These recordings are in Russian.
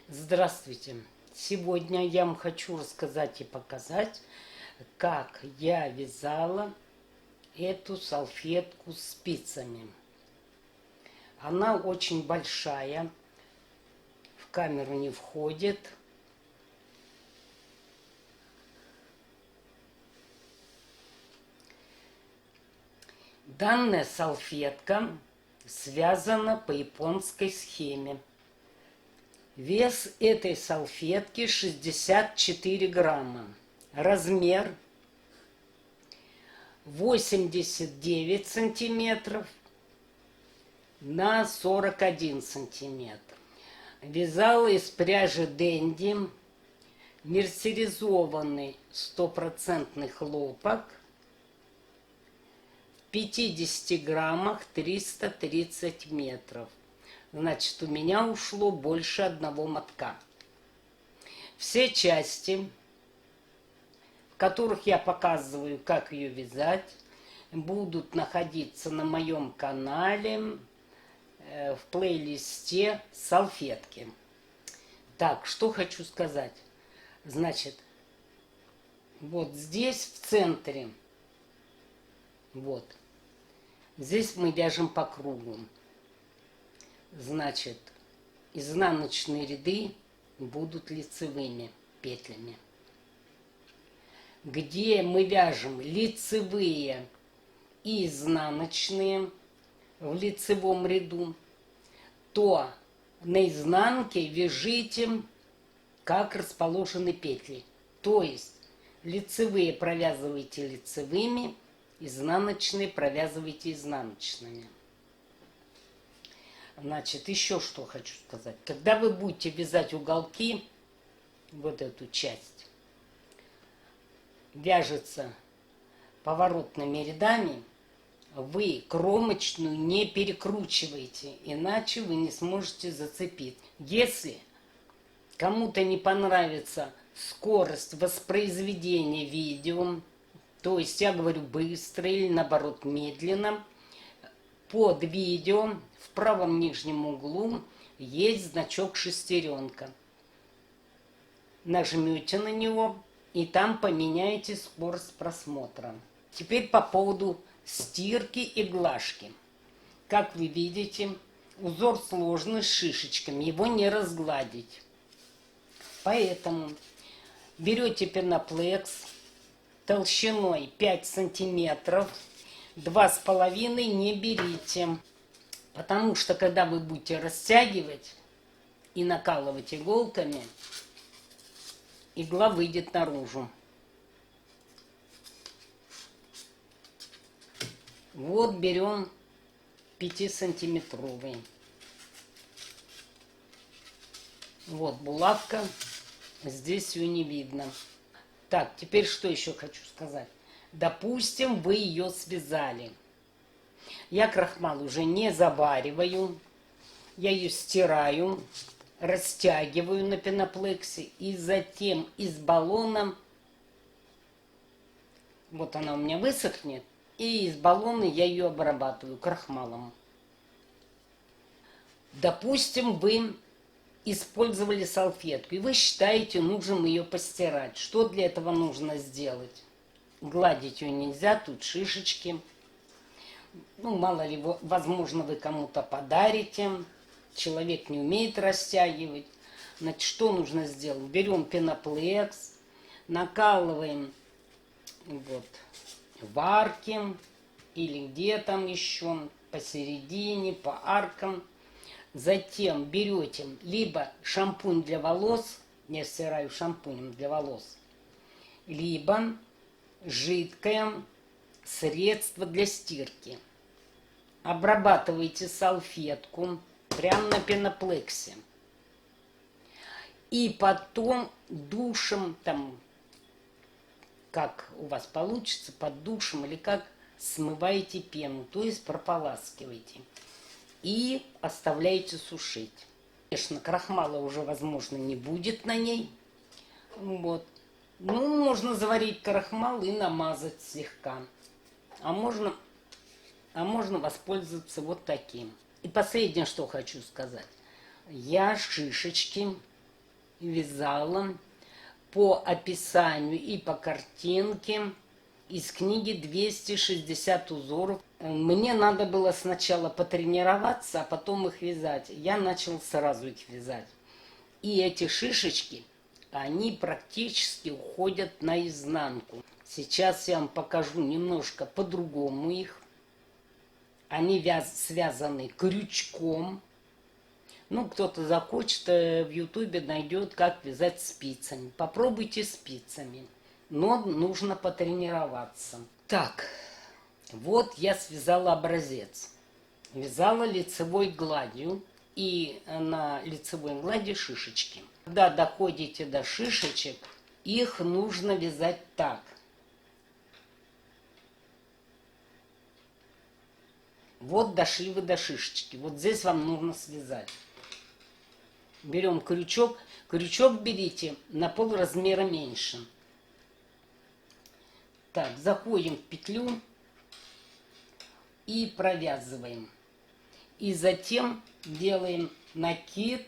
Здравствуйте! Сегодня я вам хочу рассказать и показать, как я вязала эту салфетку спицами. Она очень большая, в камеру не входит. Данная салфетка связана по японской схеме. Вес этой салфетки 64 грамма. Размер 89 сантиметров на 41 сантиметр. Вязала из пряжи Дэнди, мерсеризованный стопроцентный хлопок, в 50 граммах 330 метров. Значит, у меня ушло больше одного мотка. Все части, в которых я показываю, как ее вязать, будут находиться на моем канале в плейлисте салфетки. Так, что хочу сказать. Значит, вот здесь в центре, вот, здесь мы вяжем по кругу. Значит, изнаночные ряды будут лицевыми петлями. Где мы вяжем лицевые и изнаночные в лицевом ряду, то на изнанке вяжите, как расположены петли. То есть лицевые провязывайте лицевыми, изнаночные провязывайте изнаночными. Значит, еще что хочу сказать. Когда вы будете вязать уголки, вот эту часть, вяжется поворотными рядами, вы кромочную не перекручиваете, иначе вы не сможете зацепить. Если кому-то не понравится скорость воспроизведения видео, то есть я говорю быстро или наоборот медленно, под видео в правом нижнем углу есть значок шестеренка. Нажмете на него и там поменяете скорость просмотра. Теперь по поводу стирки и глажки. Как вы видите, узор сложный с шишечками, его не разгладить. Поэтому берете пеноплекс толщиной 5 сантиметров, 2,5 не берите, потому что когда вы будете растягивать и накалывать иголками, игла выйдет наружу. Вот берем 5-сантиметровый. Вот булавка, здесь ее не видно. Так, теперь что еще хочу сказать. Допустим, вы ее связали. Я крахмал уже не завариваю. Я ее стираю, растягиваю на пеноплексе. И затем из баллона, вот она у меня высохнет, и из баллона я ее обрабатываю крахмалом. Допустим, вы использовали салфетку, и вы считаете, нужно ее постирать. Что для этого нужно сделать? Гладить ее нельзя, тут шишечки. Ну, мало ли, возможно, вы кому-то подарите. Человек не умеет растягивать. Значит, что нужно сделать? Берем пеноплекс, накалываем вот в арке или где там еще, посередине, по аркам. Затем берете либо шампунь для волос, я стираю шампунем для волос, либо жидкое средство для стирки. Обрабатывайте салфетку прямо на пеноплексе. И потом душем, там, как у вас получится, под душем или как, смываете пену, то есть прополаскиваете. И оставляете сушить. Конечно, крахмала уже, возможно, не будет на ней. Вот. Ну, можно заварить крахмал и намазать слегка. А можно воспользоваться вот таким. И последнее, что хочу сказать. Я шишечки вязала по описанию и по картинке из книги «260 узоров». Мне надо было сначала потренироваться, а потом их вязать. Я начал сразу их вязать. И эти шишечки, они практически уходят наизнанку. Сейчас я вам покажу немножко по-другому их. Они связаны крючком. Ну, кто-то захочет, в ютубе найдет, как вязать спицами. Попробуйте спицами. Но нужно потренироваться. Так, вот я связала образец. Вязала лицевой гладью. И на лицевой глади шишечки. Когда доходите до шишечек, их нужно вязать так. Вот дошли вы до шишечки. Вот здесь вам нужно связать. Берем крючок. Крючок берите на полразмера меньше. Так, заходим в петлю и провязываем. И затем делаем накид.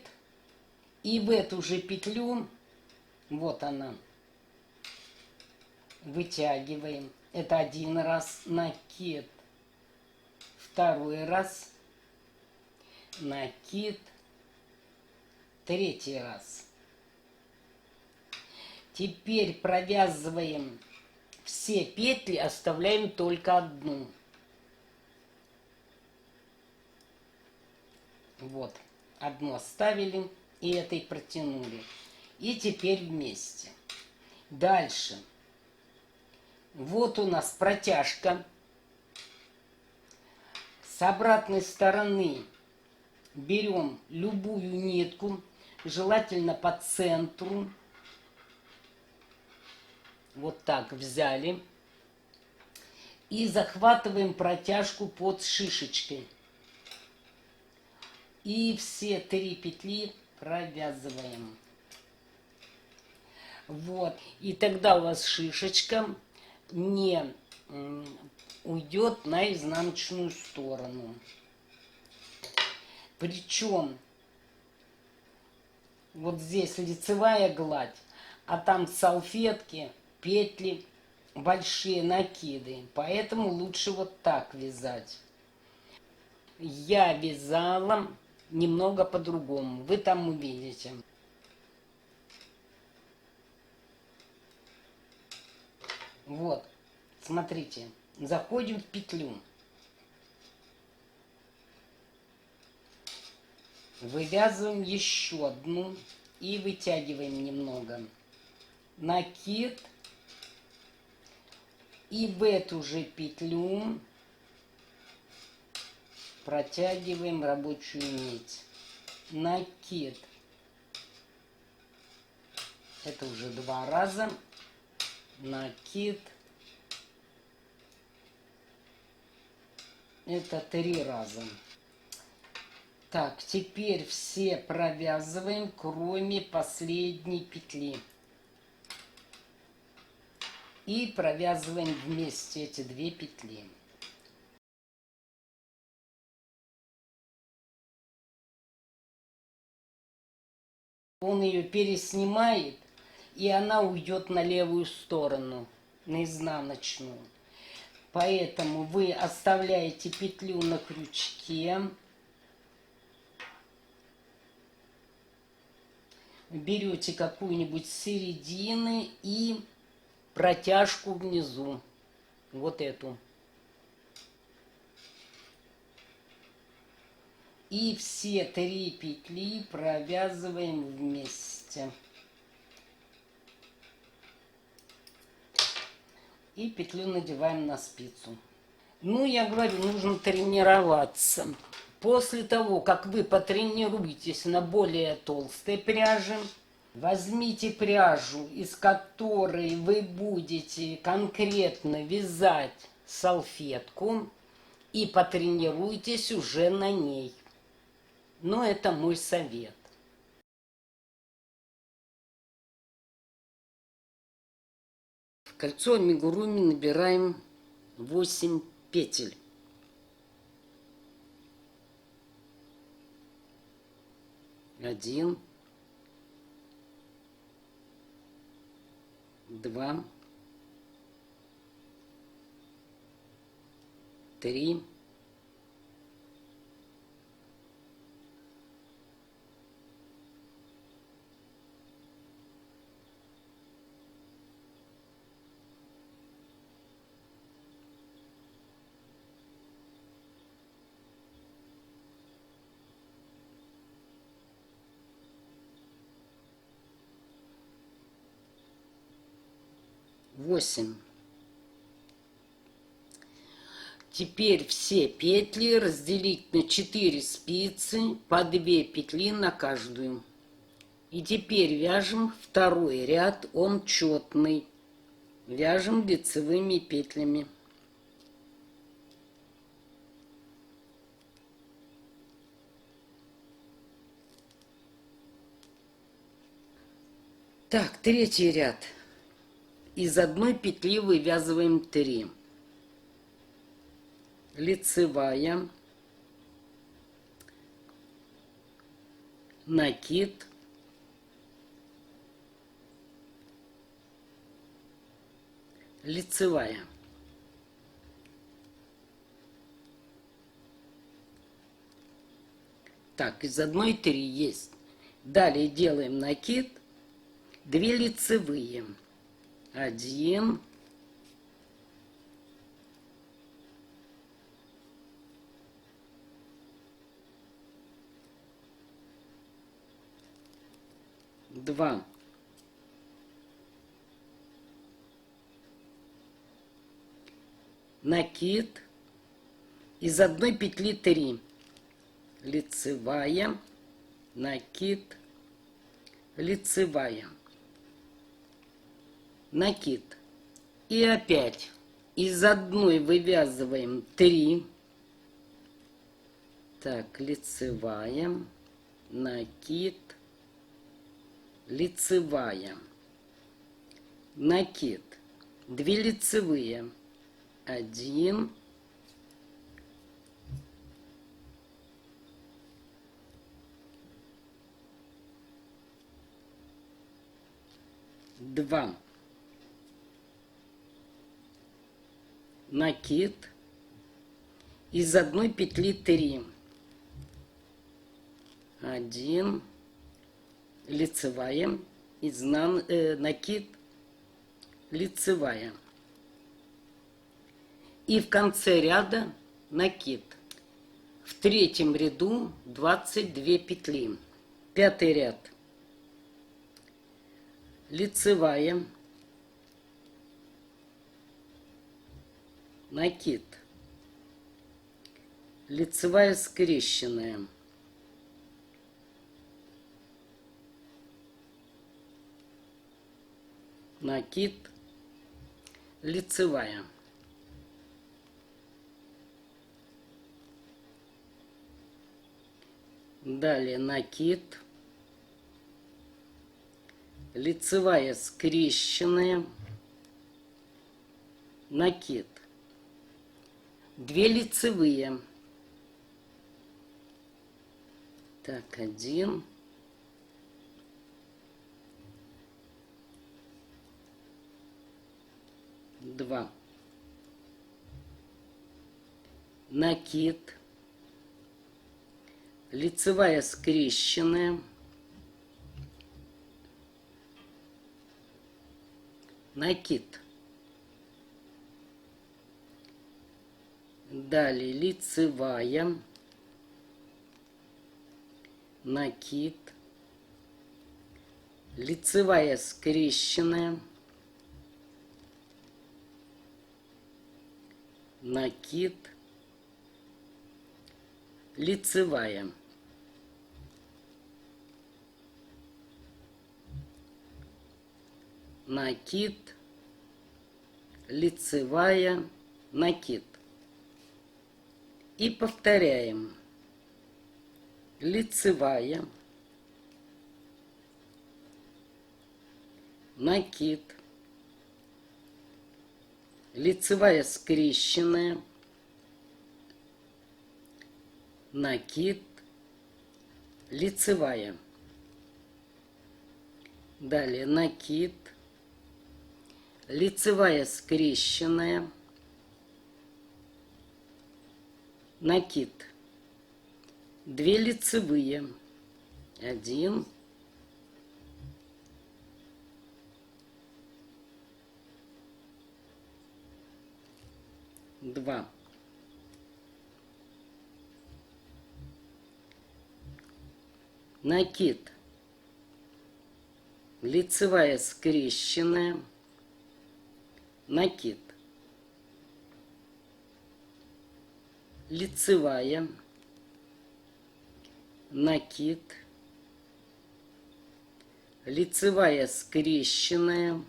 И в эту же петлю, вот она, вытягиваем. Это один раз накид. Второй раз накид. Третий раз. Теперь провязываем все петли, оставляем только одну. Вот, одну оставили и этой протянули. И теперь вместе. Дальше. Вот у нас протяжка. С обратной стороны берем любую нитку, желательно по центру. Вот так взяли. И захватываем протяжку под шишечкой. И все 3 петли провязываем. Вот. И тогда у вас шишечка не уйдет на изнаночную сторону. Причем вот здесь лицевая гладь, а там салфетки, петли, большие накиды. Поэтому лучше вот так вязать. Я вязала немного по-другому. Вы там увидите. Вот, смотрите, заходим в петлю. Вывязываем еще одну и вытягиваем немного. Накид. И в эту же петлю протягиваем рабочую нить. Накид. Это уже 2 раза. Накид. Это 3 раза. Так, теперь все провязываем, кроме последней петли. И провязываем вместе эти 2 петли. Он ее переснимает, и она уйдет на левую сторону, на изнаночную. Поэтому вы оставляете петлю на крючке. Берете какую-нибудь с середины и протяжку внизу. Вот эту. И все 3 петли провязываем вместе. И петлю надеваем на спицу. Ну, я говорю, нужно тренироваться. После того, как вы потренируетесь на более толстой пряже, возьмите пряжу, из которой вы будете конкретно вязать салфетку, и потренируйтесь уже на ней. Но это мой совет. В кольцо амигуруми набираем 8 петель. 1, 2, 3, 8. Теперь все петли разделить на 4 спицы, по 2 петли на каждую. И теперь вяжем второй ряд, он четный. Вяжем лицевыми петлями. Так, третий ряд. Из одной петли вывязываем 3. Лицевая, накид, лицевая. Так, из одной 3 есть. Далее делаем накид, 2 лицевые. 1, 2, накид, из одной петли 3, лицевая, накид, лицевая, накид. И опять из одной вывязываем 3. Так, лицевая, накид, лицевая, накид, 2 лицевые, 1, 2, накид, из одной петли 3, 1, лицевая, накид, лицевая. И в конце ряда накид. В третьем ряду 22 петли. Пятый ряд. Лицевая, накид, лицевая скрещенная, накид, лицевая. Далее накид, лицевая скрещенная, накид, 2 лицевые. Так, 1, 2, накид, лицевая скрещенная, накид. Далее лицевая, накид, лицевая скрещенная, накид, лицевая. Накид, лицевая, накид. И повторяем. Лицевая, накид, лицевая скрещенная, накид, лицевая. Далее накид, лицевая скрещенная, накид, 2 лицевые, 1, 2, накид, лицевая скрещенная, накид, лицевая, накид, лицевая скрещенная,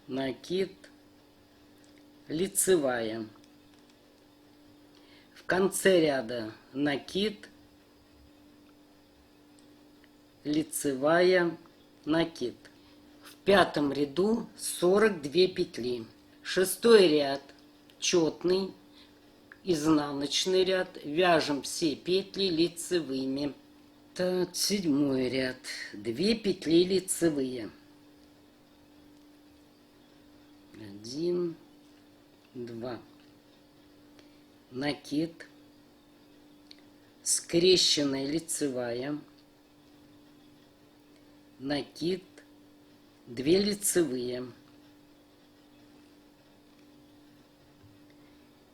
накид, лицевая. В конце ряда накид, лицевая, накид. В 5 ряду 42 петли. 6 ряд четный, изнаночный ряд. Вяжем все петли лицевыми. Так, 7 ряд. 2 петли лицевые. 1, 2. Накид. Скрещенная лицевая. Накид. 2 лицевые.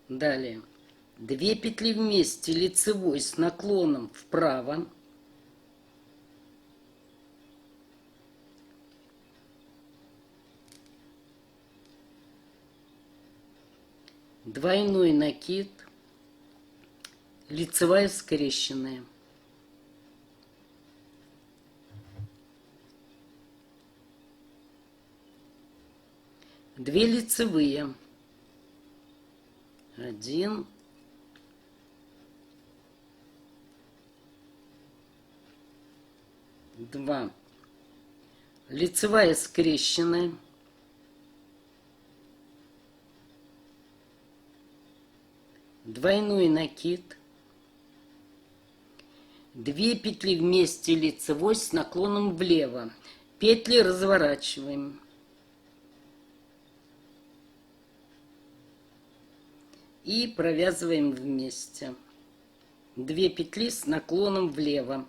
Далее 2 петли вместе лицевой с наклоном вправо, двойной накид, лицевая скрещенная, 2 лицевые, 1, 2, лицевая скрещенная, 2 накид, 2 петли вместе лицевой с наклоном влево, петли разворачиваем. И провязываем вместе. 2 петли с наклоном влево.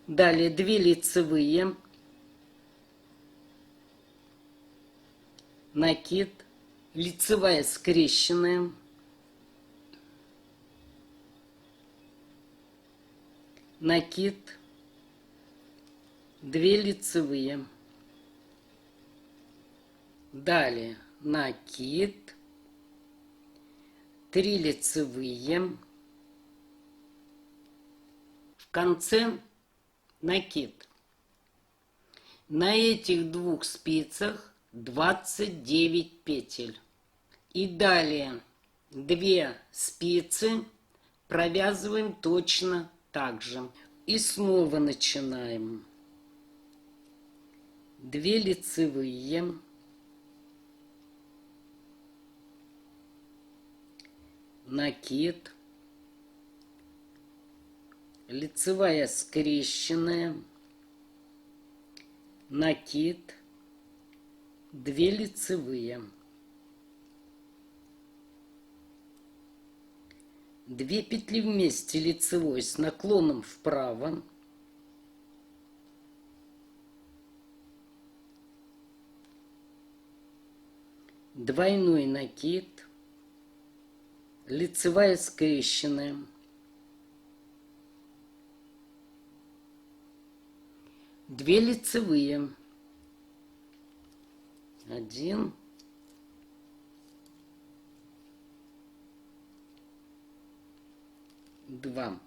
Далее 2 лицевые, накид, лицевая скрещенная, накид, 2 лицевые. Далее накид, 3 лицевые, в конце накид. На этих 2 спицах 29 петель. И далее 2 спицы провязываем точно так же. И снова начинаем. 2 лицевые, накид, лицевая скрещенная, накид, 2 лицевые, 2 петли вместе лицевой с наклоном вправо, двойной накид, лицевая скрещенная, 2 лицевые, 1, 2.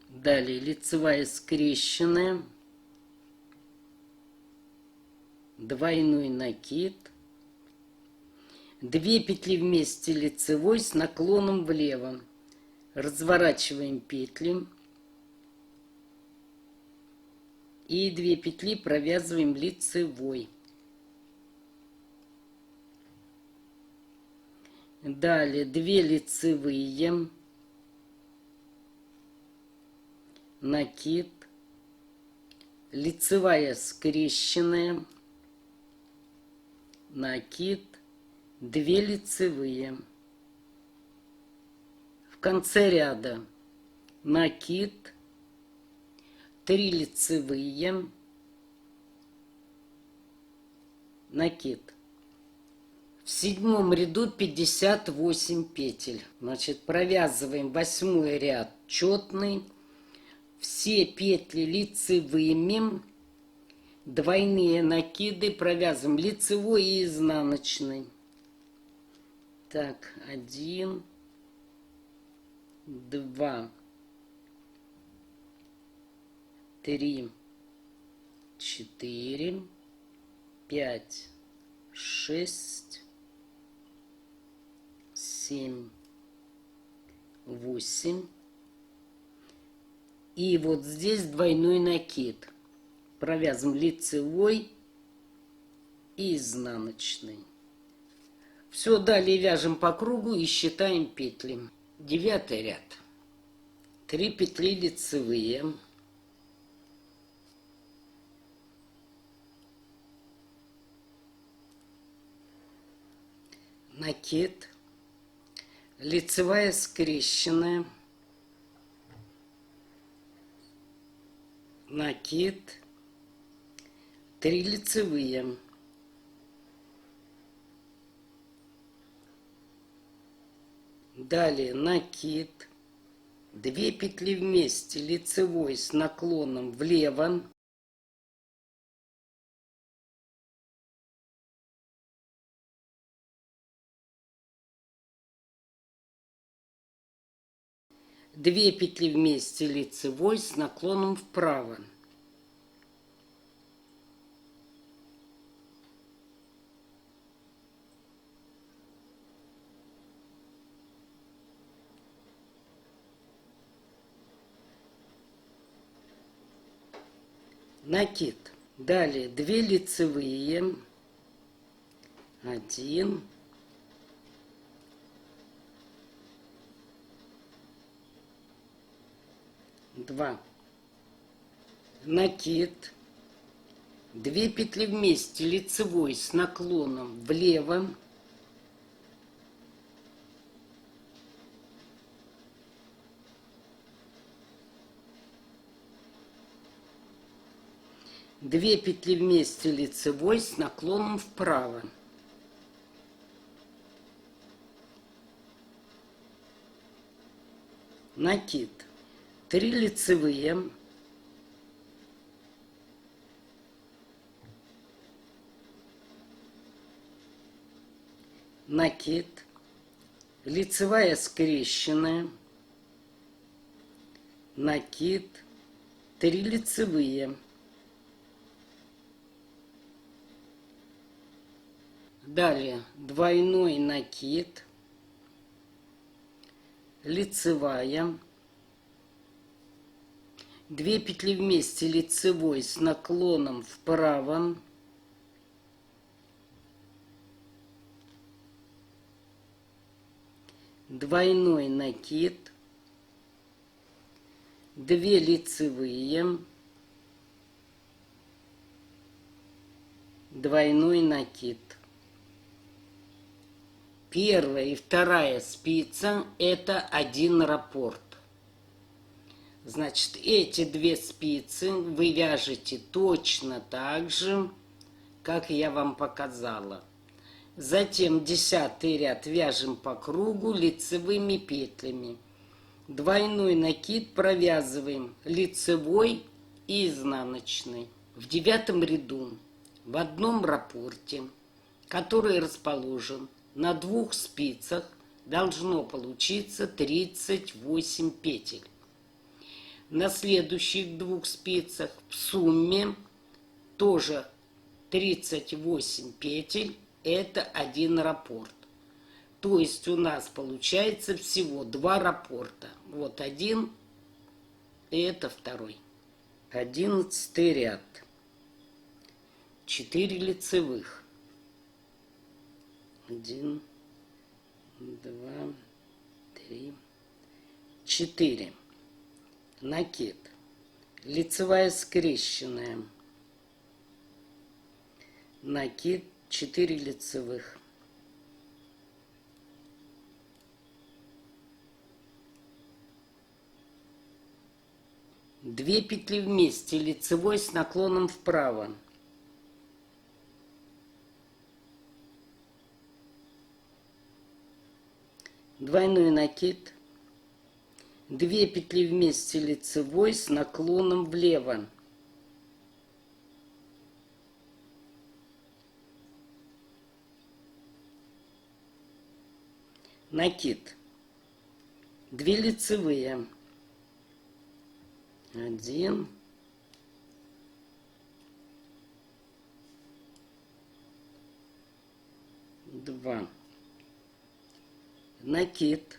Далее лицевая скрещенная, двойной накид, 2 петли вместе лицевой с наклоном влево, разворачиваем петли и 2 петли провязываем лицевой. Далее 2 лицевые, накид, лицевая скрещенная, накид, 2 лицевые. В конце ряда накид, 3 лицевые, накид. В 7 ряду 58 петель. Значит, провязываем 8 ряд четный. Все петли лицевыми, двойные накиды провязываем лицевой и изнаночный. Так, 1, 2, 3, 4, 5, 6, 7, 8. И вот здесь двойной накид. Провязываем лицевой и изнаночный. Все, далее вяжем по кругу и считаем петли. 9 ряд. 3 петли лицевые. Накид. Лицевая скрещенная. Накид, 3 лицевые, далее накид, 2 петли вместе, лицевой с наклоном влево, две петли вместе, лицевой с наклоном вправо. Накид. Далее 2 лицевые, 1, 2, накид, 2 петли вместе, лицевой с наклоном влево, две петли вместе, лицевой с наклоном вправо, накид, 3 лицевые, накид, лицевая скрещенная, накид, 3 лицевые. Далее двойной накид, лицевая, 2 петли вместе, лицевой с наклоном вправо, двойной накид, 2 лицевые, двойной накид. Первая и вторая спица – это один раппорт. Значит, эти 2 спицы вы вяжете точно так же, как я вам показала. Затем 10 ряд вяжем по кругу лицевыми петлями. Двойной накид провязываем лицевой и изнаночный. В 9 ряду в одном раппорте, который расположен на 2 спицах, должно получиться 38 петель. На следующих 2 спицах в сумме тоже 38 петель, это один раппорт. То есть у нас получается всего 2 раппорта. Вот один, и это второй. 11 ряд. 4 лицевых. 1, 2, 3, 4. Накид. лицевая скрещенная, накид, 4 лицевых, две петли вместе, лицевой с наклоном вправо, двойной накид, 2 петли вместе, лицевой с наклоном влево, накид, 2 лицевые, 1, 2, накид,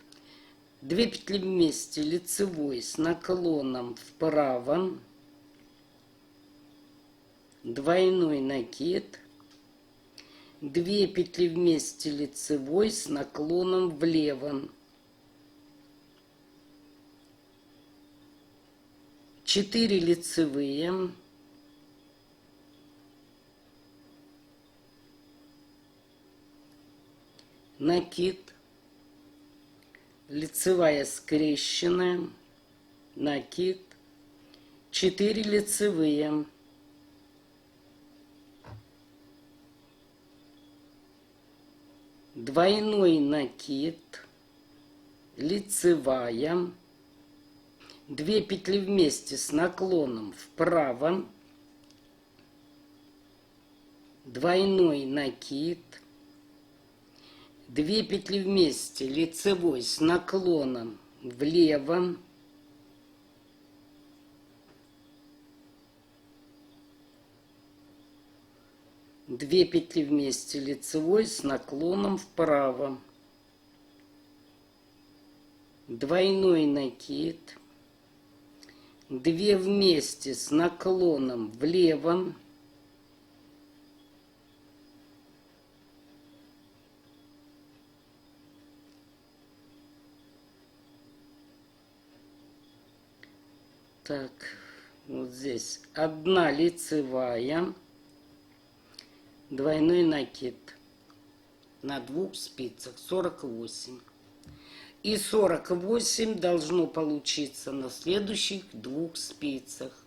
2 петли вместе, лицевой с наклоном вправо, двойной накид, 2 петли вместе, лицевой с наклоном влево, 4 лицевые, накид, лицевая скрещенная, накид, 4 лицевые, двойной накид, лицевая, 2 петли вместе с наклоном вправо, двойной накид, 2 петли вместе, лицевой с наклоном влево, две петли вместе, лицевой с наклоном вправо, двойной накид, 2 вместе с наклоном влево, так, вот здесь 1 лицевая, двойной накид на 2 спицах, 48. И 48 должно получиться на следующих 2 спицах.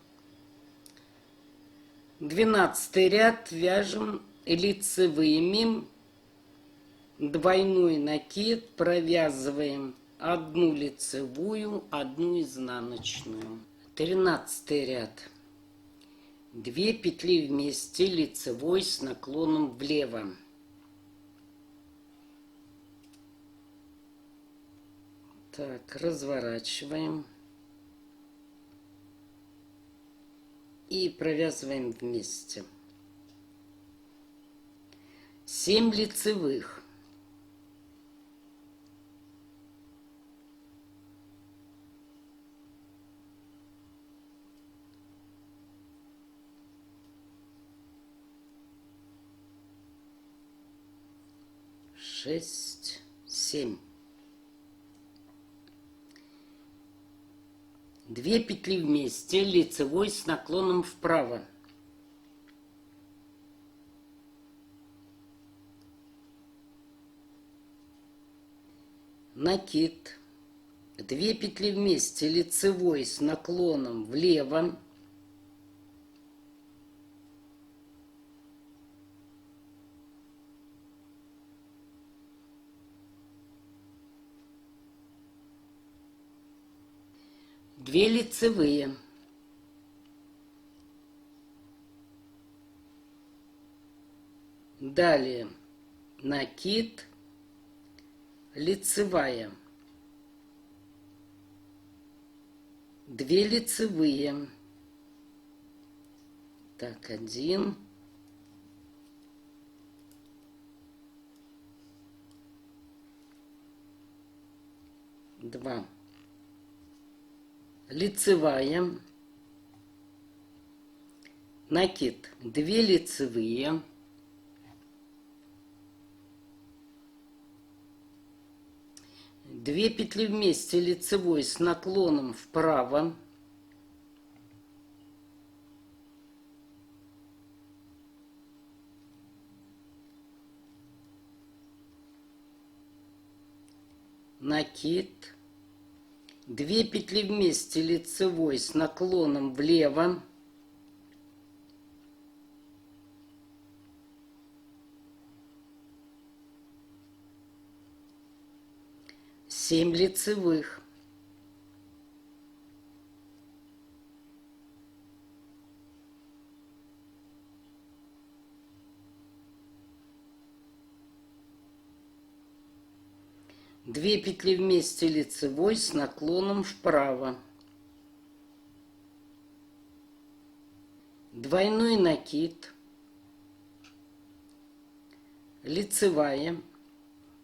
12 ряд вяжем лицевыми, двойной накид, провязываем 1 лицевую, 1 изнаночную. 13 ряд, 2 петли вместе, лицевой с наклоном влево, так, разворачиваем и провязываем вместе. 7 лицевых, 6, 7. 2 петли вместе, лицевой с наклоном вправо. Накид. 2 петли вместе, лицевой с наклоном влево. Две лицевые. Далее накид, лицевая, 2 лицевые. Так, 1, 2. Лицевая, накид, 2 лицевые, 2 петли вместе, лицевой с наклоном вправо, накид, 2 петли вместе лицевой с наклоном влево, 7 лицевых, 2 петли вместе лицевой с наклоном вправо, двойной накид, лицевая,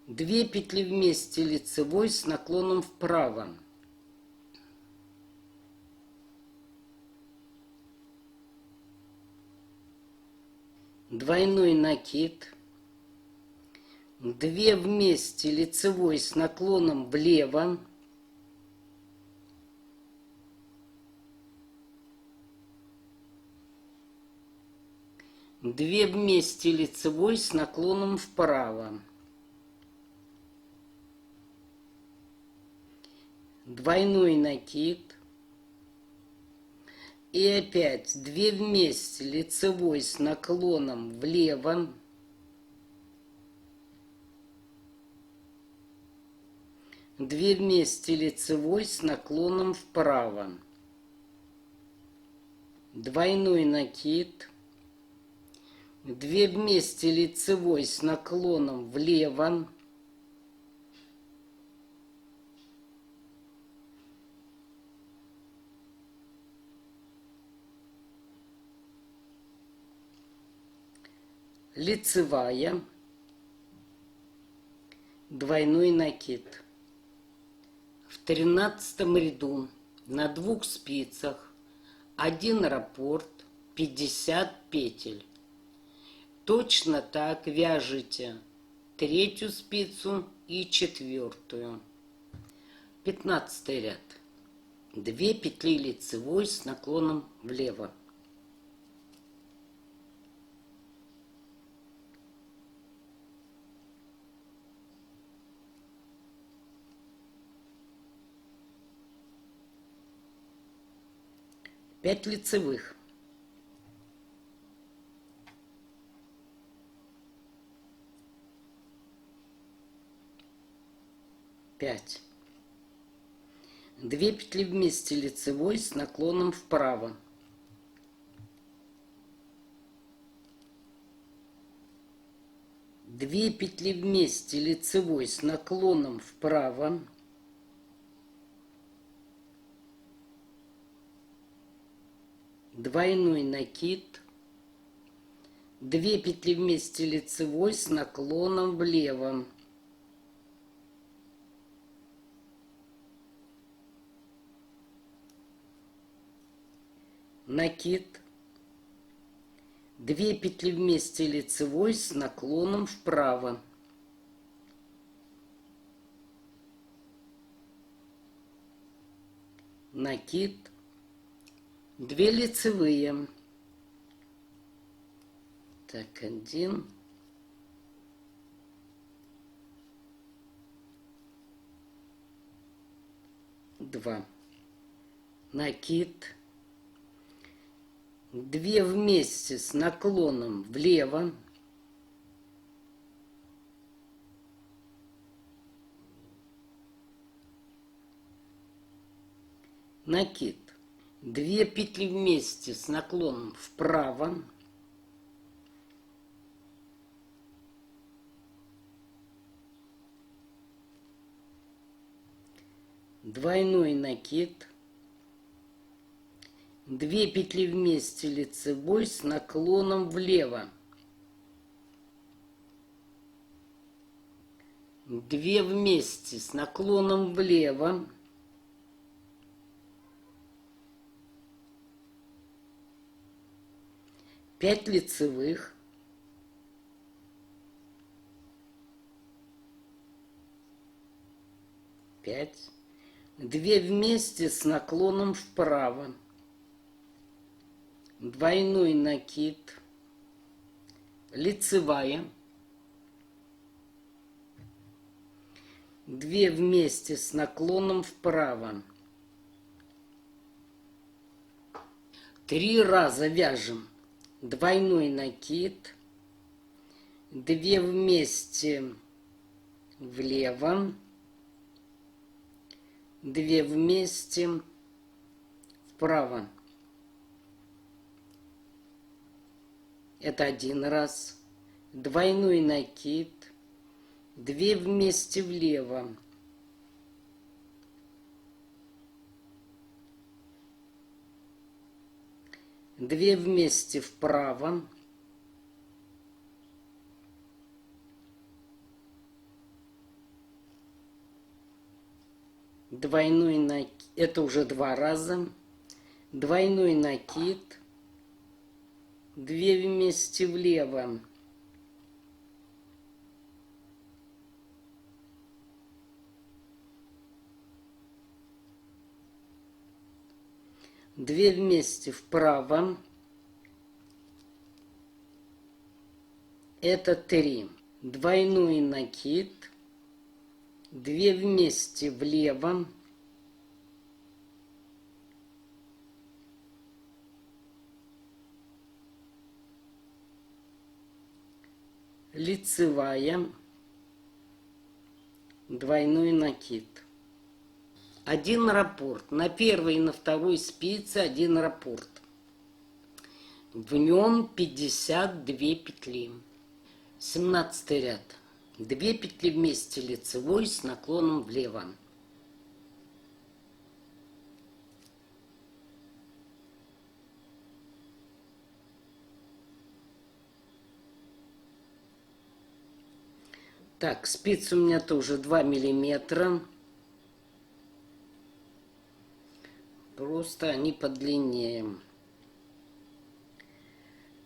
2 петли вместе лицевой с наклоном вправо, двойной накид, 2 вместе лицевой с наклоном влево, две вместе лицевой с наклоном вправо, двойной накид и опять 2 вместе лицевой с наклоном влево, 2 вместе лицевой с наклоном вправо, двойной накид, 2 вместе лицевой с наклоном влево, лицевая, двойной накид. В 13 ряду на 2 спицах 1 раппорт, 50 петель. Точно так вяжите 3 спицу и 4. 15 ряд. 2 петли лицевой с наклоном влево. Пять лицевых. Пять. 2 петли вместе лицевой с наклоном вправо. Две петли вместе лицевой с наклоном вправо. Двойной накид, 2 петли вместе лицевой с наклоном влево, накид, 2 петли вместе лицевой с наклоном вправо, накид, 2 лицевые. Так, 1, 2. Накид, 2 вместе с наклоном влево, накид, 2 петли вместе с наклоном вправо, двойной накид, 2 петли вместе лицевой с наклоном влево, 2 вместе с наклоном влево, пять лицевых, пять, 2 вместе с наклоном вправо, двойной накид, лицевая, 2 вместе с наклоном вправо. 3 раза вяжем двойной накид, 2 вместе влево, 2 вместе вправо. Это 1 раз. Двойной накид, 2 вместе влево, 2 вместе вправо, двойной накид, это уже 2 раза, двойной накид, 2 вместе влево, 2 вместе вправо, это 3, двойной накид, 2 вместе влево, лицевая, двойной накид. 1 раппорт. На первой и на второй спице 1 раппорт. В нем 52 петли. 17 ряд. 2 петли вместе лицевой с наклоном влево. Так, спицы у меня тоже 2 миллиметра. Просто они подлиннее.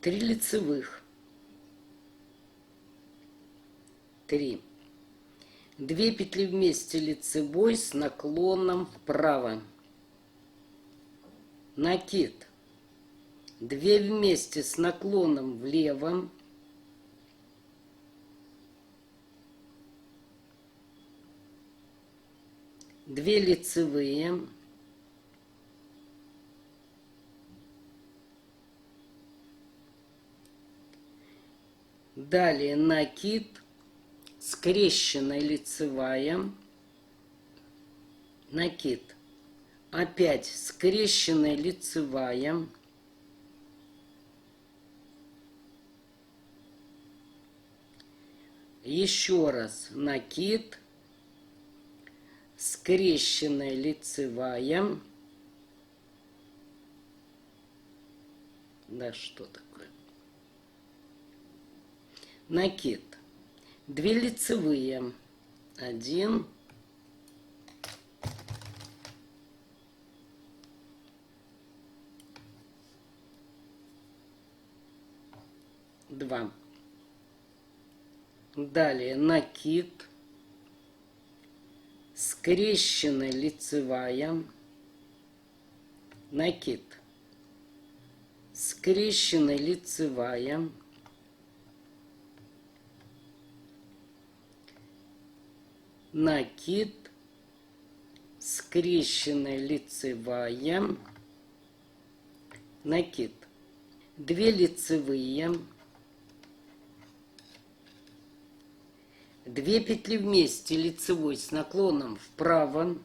3 лицевых. 3. 2 петли вместе лицевой с наклоном вправо. Накид. 2 вместе с наклоном влево. 2 лицевые. Далее накид, скрещенная лицевая, накид, опять скрещенная лицевая, еще раз накид, скрещенная лицевая, да что такое? Накид, 2 лицевые, 1, 2. Далее накид, скрещенная лицевая, накид, скрещенная лицевая, накид, скрещенная лицевая, накид, 2 лицевые, 2 петли вместе лицевой с наклоном вправо,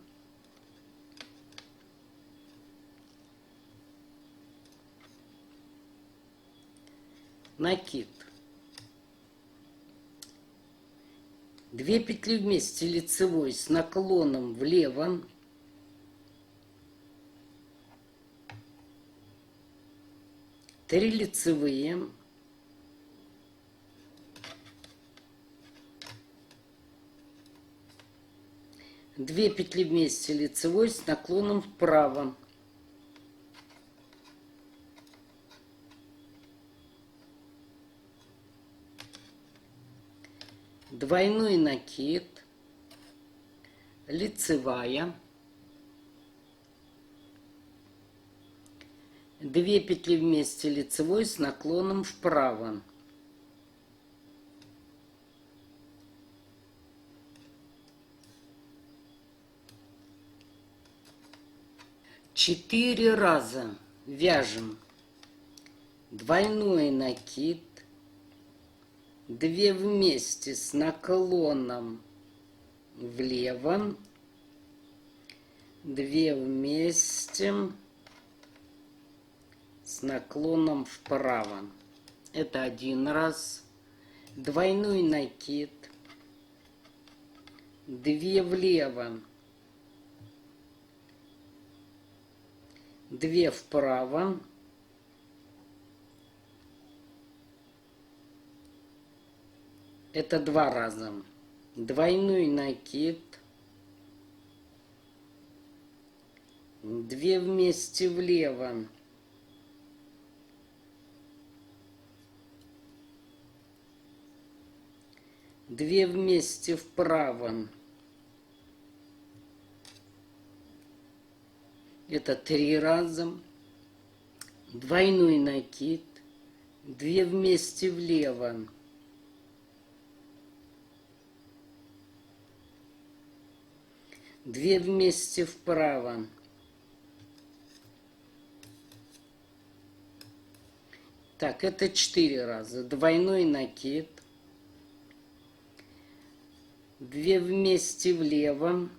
накид, 2 петли вместе лицевой с наклоном влево, три лицевые, 2 петли вместе лицевой с наклоном вправо, двойной накид, лицевая, 2 петли вместе лицевой с наклоном вправо, 4 раза вяжем двойной накид, 2 вместе с наклоном влево, 2 вместе с наклоном вправо. Это 1 раз. Двойной накид, 2 влево, 2 вправо, это 2 раза. Двойной накид, 2 вместе влево, 2 вместе вправо, это 3 раза. Двойной накид, 2 вместе влево, 2 вместе вправо, так, это 4 раза. Двойной накид, 2 вместе влево, 2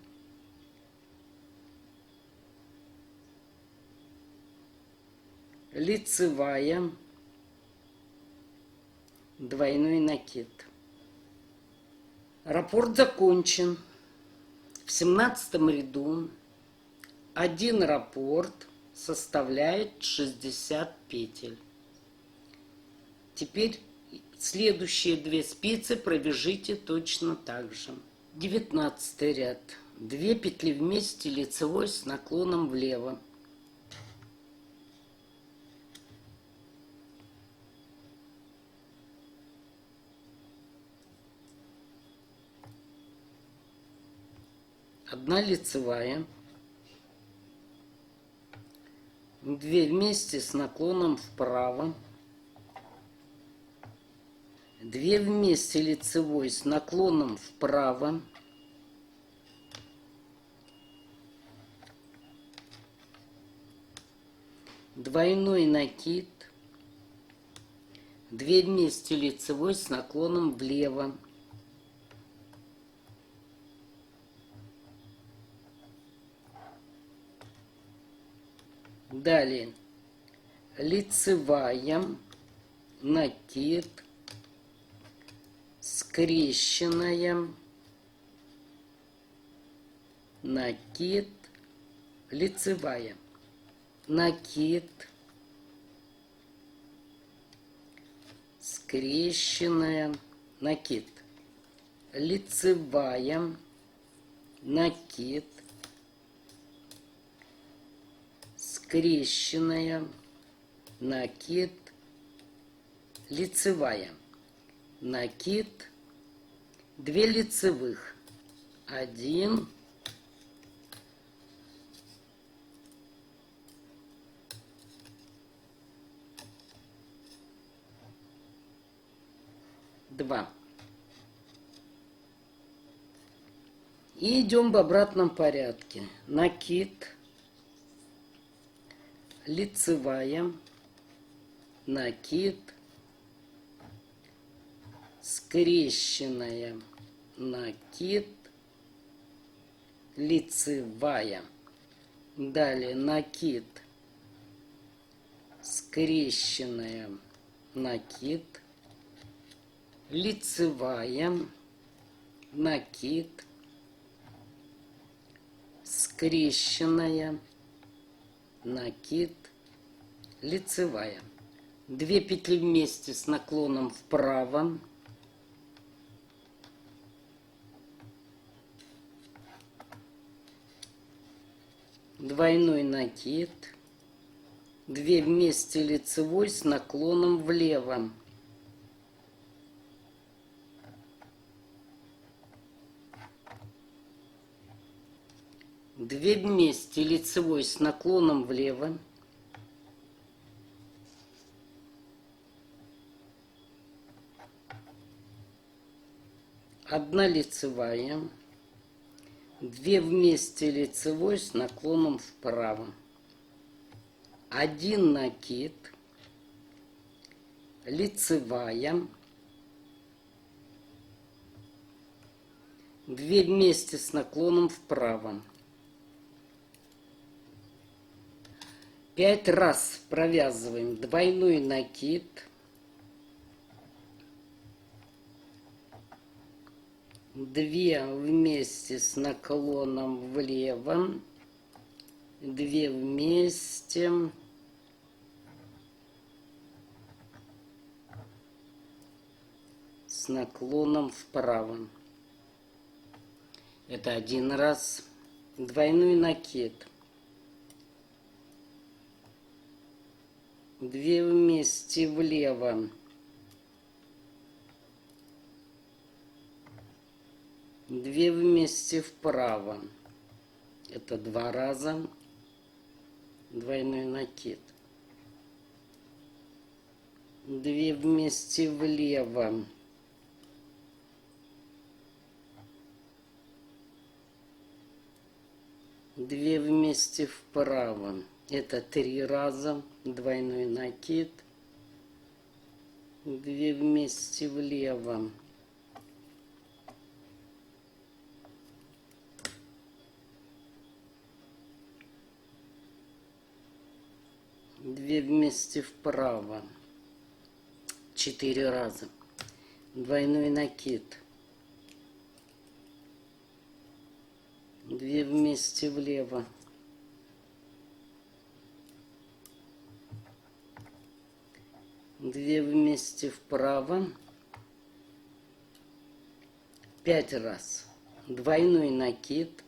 лицевая, двойной накид. Раппорт закончен. В 17 ряду 1 раппорт составляет 60 петель. Теперь следующие 2 спицы провяжите точно так же. 19 ряд. 2 петли вместе лицевой с наклоном влево. Одна лицевая, 2 вместе с наклоном вправо, 2 вместе лицевой с наклоном вправо, двойной накид, 2 вместе лицевой с наклоном влево, далее лицевая, накид, скрещенная, накид, лицевая, накид, скрещенная, накид, лицевая, накид, скрещенная, накид, лицевая, накид, 2 лицевых, 1, 2. И идем в обратном порядке. Накид, лицевая, накид, скрещенная, накид, лицевая. Далее накид, скрещенная, накид, лицевая, накид, скрещенная, накид, лицевая. 2 петли вместе с наклоном вправо, двойной накид, 2 вместе лицевой с наклоном влево, две вместе лицевой с наклоном влево, одна лицевая, 2 вместе лицевой с наклоном вправо. 1 накид, лицевая, 2 вместе с наклоном вправо. 5 раз провязываем двойной накид, 2 вместе с наклоном влево, 2 вместе, с наклоном вправо. Это 1 раз. Двойной накид, 2 вместе влево, 2 вместе вправо. Это 2 раза. Двойной накид, 2 вместе влево, 2 вместе вправо. Это 3 раза. Двойной накид, 2 вместе влево, 2 вместе вправо. 4 раза. Двойной накид, 2 вместе влево, 2 вместе вправо. 5 раз. Двойной накид,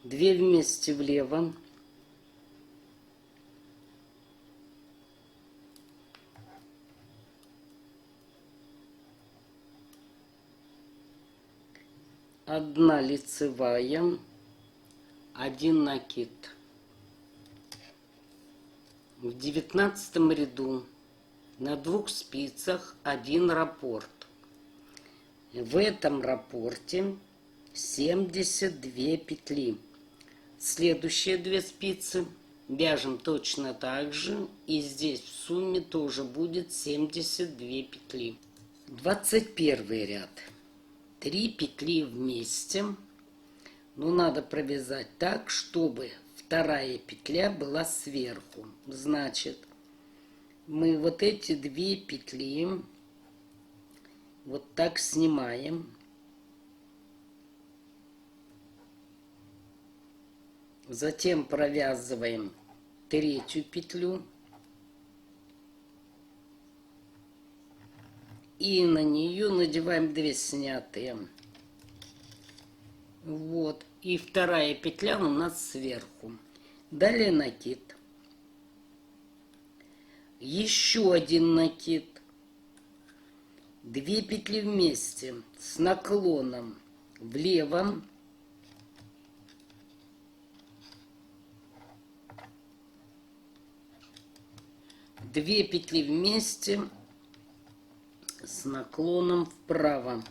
2 вместе влево, 1 лицевая, 1 накид. В 19 ряду на 2 спицах 1 раппорт. В этом раппорте 72 петли. Следующие 2 спицы вяжем точно так же, и здесь в сумме тоже будет 72 петли. 21 ряд. 3 петли вместе, но надо провязать так, чтобы вторая петля была сверху. Значит, мы вот эти 2 петли вот так снимаем. Затем провязываем 3-ю петлю. И на нее надеваем 2 снятые. Вот. И вторая петля у нас сверху. Далее накид. Еще 1 накид. 2 петли вместе с наклоном влево. 2 петли вместе с наклоном вправо.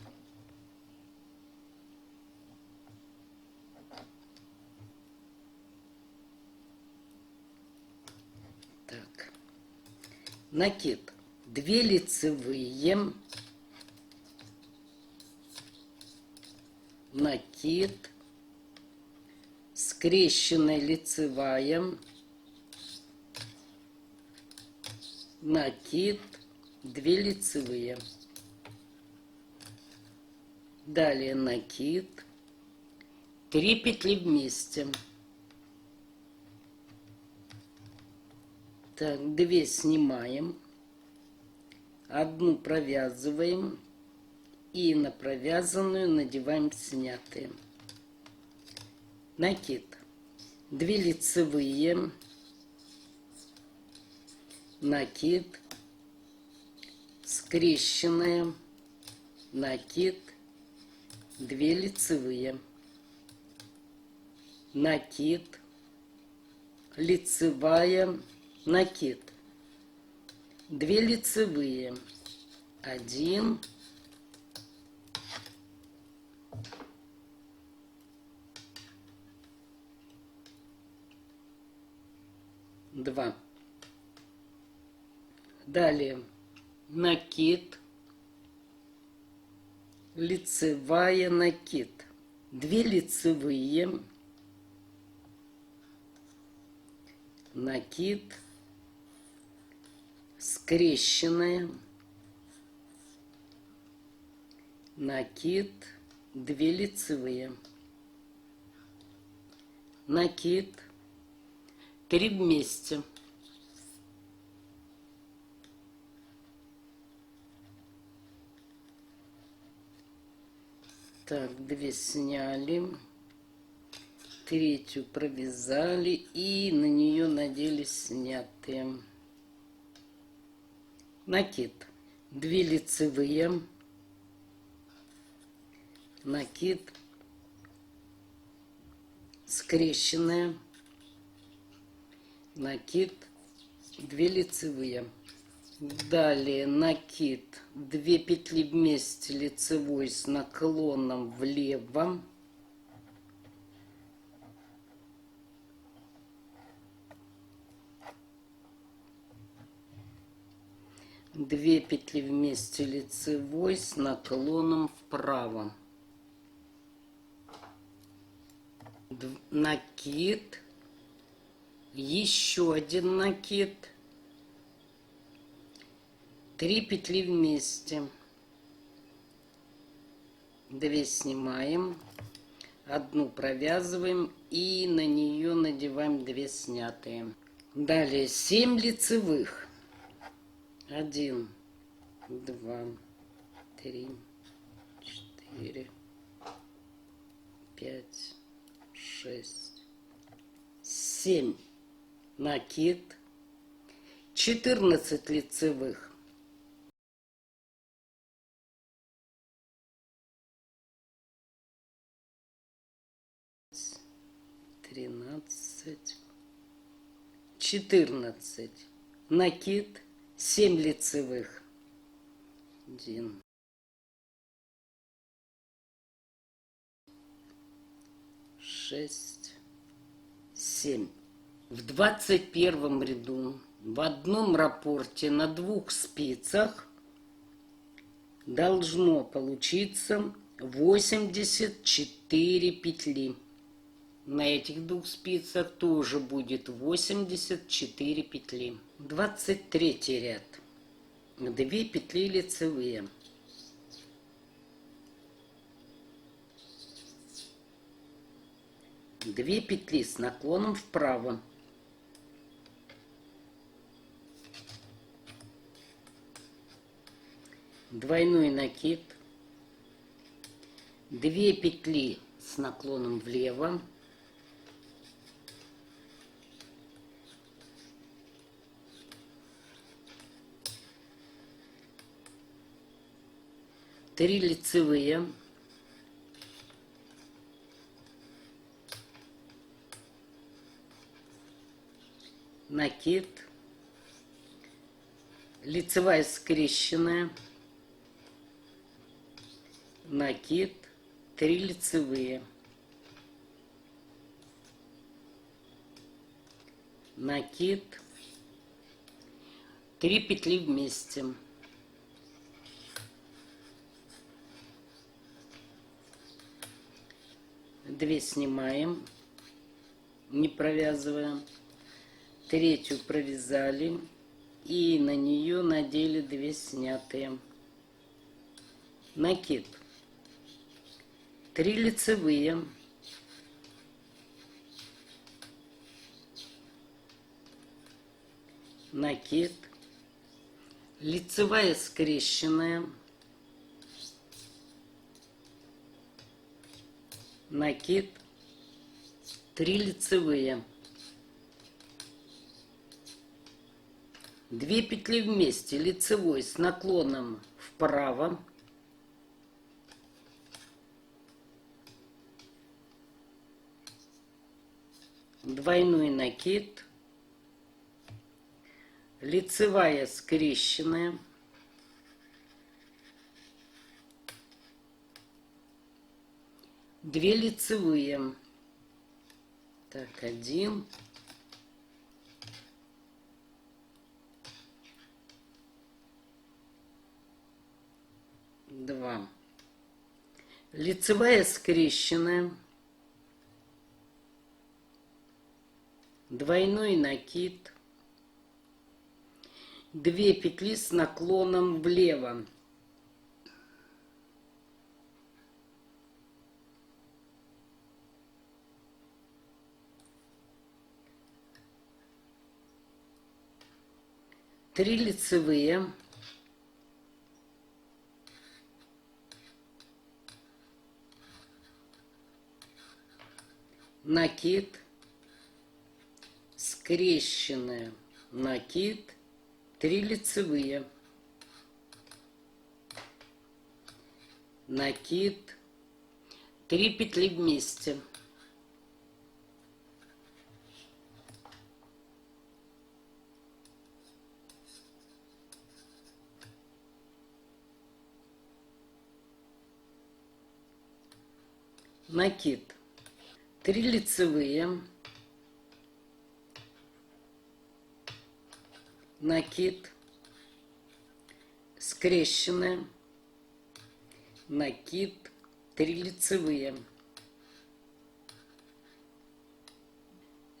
Так. Накид. 2 лицевые. Накид. Скрещенная лицевая. Накид. 2 лицевые. Далее накид. 3 петли вместе. Так, 2 снимаем. 1 провязываем. И на провязанную надеваем снятые. Накид. 2 лицевые. Накид. Скрещенная, накид, 2 лицевые, накид, лицевая, накид, 2 лицевые, 1, 2. Далее накид, лицевая, накид, 2 лицевые, накид, скрещенная, накид, 2 лицевые, накид, 3 вместе, так, 2 сняли, 3 провязали и на нее надели снятые. Накид, 2 лицевые, накид, скрещенная, накид, 2 лицевые. Далее накид, 2 петли вместе лицевой с наклоном влево, две петли вместе лицевой с наклоном вправо, накид, еще один накид, 3 петли вместе, 2 снимаем, 1 провязываем и на нее надеваем 2 снятые. Далее 7 лицевых, 1, 2, 3, 4, 5, 6, 7, накид, 14 лицевых, 13, 14, накид, 7 лицевых, 1, 6, 7. В 21 ряду в одном раппорте на 2 спицах должно получиться 84 петли. На этих 2 спицах тоже будет 84 петли. 23 ряд. 2 петли лицевые. 2 петли с наклоном вправо. Двойной накид. 2 петли с наклоном влево. 3 лицевые, накид, лицевая скрещенная, накид, 3 лицевые, накид, 3 петли вместе, 2 снимаем, не провязывая, 3 провязали и на нее надели 2 снятые, накид, 3 лицевые, накид, лицевая скрещенная, накид, 3 лицевые, 2 петли вместе лицевой с наклоном вправо, двойной накид, лицевая скрещенная, две лицевые, так, 1, Лицевая скрещенная, двойной накид, 2 петли с наклоном влево, три лицевые, накид, скрещенная, накид, 3 лицевые, накид, 3 петли вместе, накид, 3 лицевые, накид, скрещенная, накид, 3 лицевые,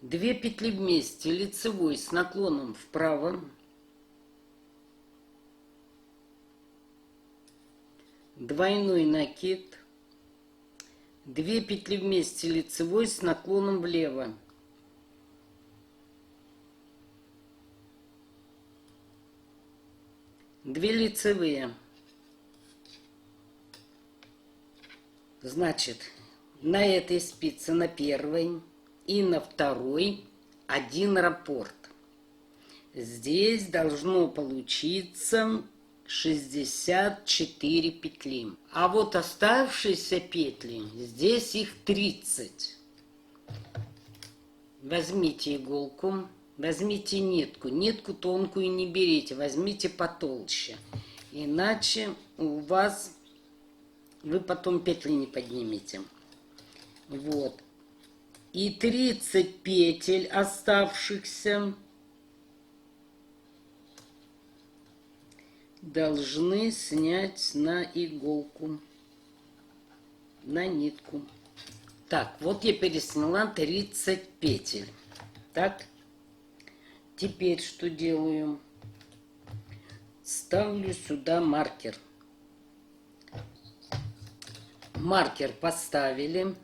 2 петли вместе, лицевой с наклоном вправо, двойной накид, 2 петли вместе, лицевой с наклоном влево, две лицевые. Значит, на этой спице, на первой и на второй 1 раппорт. Здесь должно получиться 64 петли. А вот оставшиеся петли, здесь их 30. Возьмите иголку, возьмите нитку. Нитку тонкую не берите, возьмите потолще. Иначе у вас вы потом петли не поднимете. Вот. И 30 петель оставшихся должны снять на иголку, на нитку. Так, вот я пересняла 30 петель. Так, теперь что делаю? Ставлю сюда маркер. Маркер поставили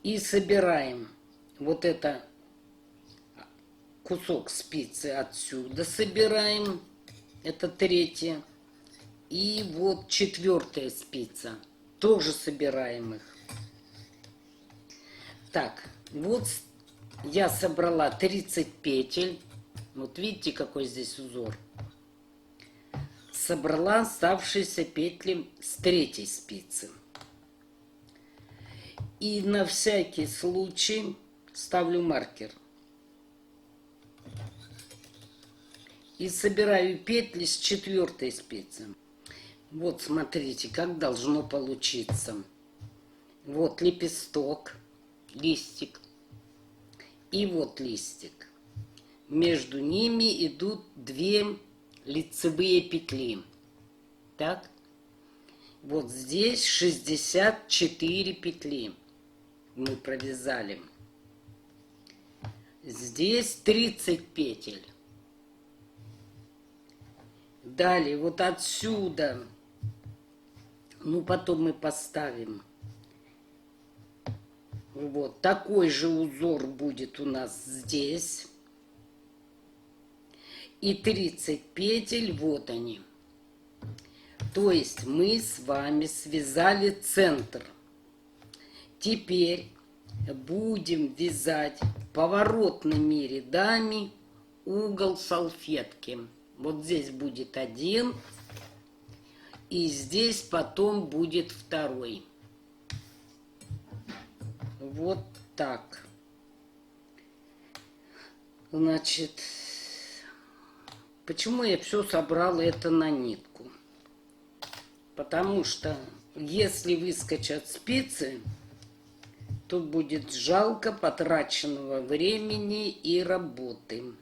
и собираем вот это кусок спицы отсюда собираем, это 3-я, и вот 4-я спица, тоже собираем их. Так, вот я собрала 30 петель, вот видите, какой здесь узор. Собрала оставшиеся петли с 3-й спицы. И на всякий случай ставлю маркер. И собираю петли с 4-й спицы. Вот смотрите, как должно получиться. Вот лепесток, листик. И вот листик. Между ними идут 2 лицевые петли. Так. Вот здесь 64 петли мы провязали. Здесь 30 петель. Далее вот отсюда, ну потом мы поставим. Вот такой же узор будет у нас здесь. И 30 петель, вот они. То есть мы с вами связали центр. Теперь будем вязать поворотными рядами угол салфетки. Вот здесь будет 1, и здесь потом будет 2. Вот так. Значит, почему я все собрала это на нитку? Потому что если выскочат спицы, то будет жалко потраченного времени и работы.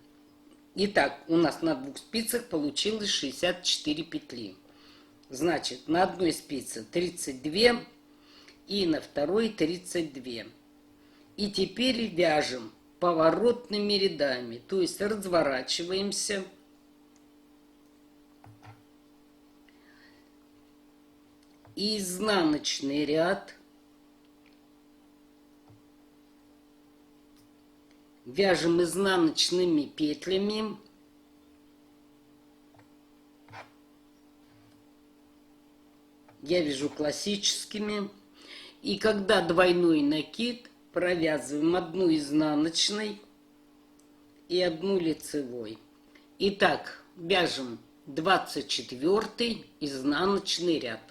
Итак, у нас на 2 спицах получилось 64 петли. Значит, на одной спице 32 и на второй 32. И теперь вяжем поворотными рядами, то есть разворачиваемся. И изнаночный ряд вяжем изнаночными петлями. Я вяжу классическими. И когда двойной накид, провязываем одну изнаночной и одну лицевой. Итак, вяжем 24 изнаночный ряд.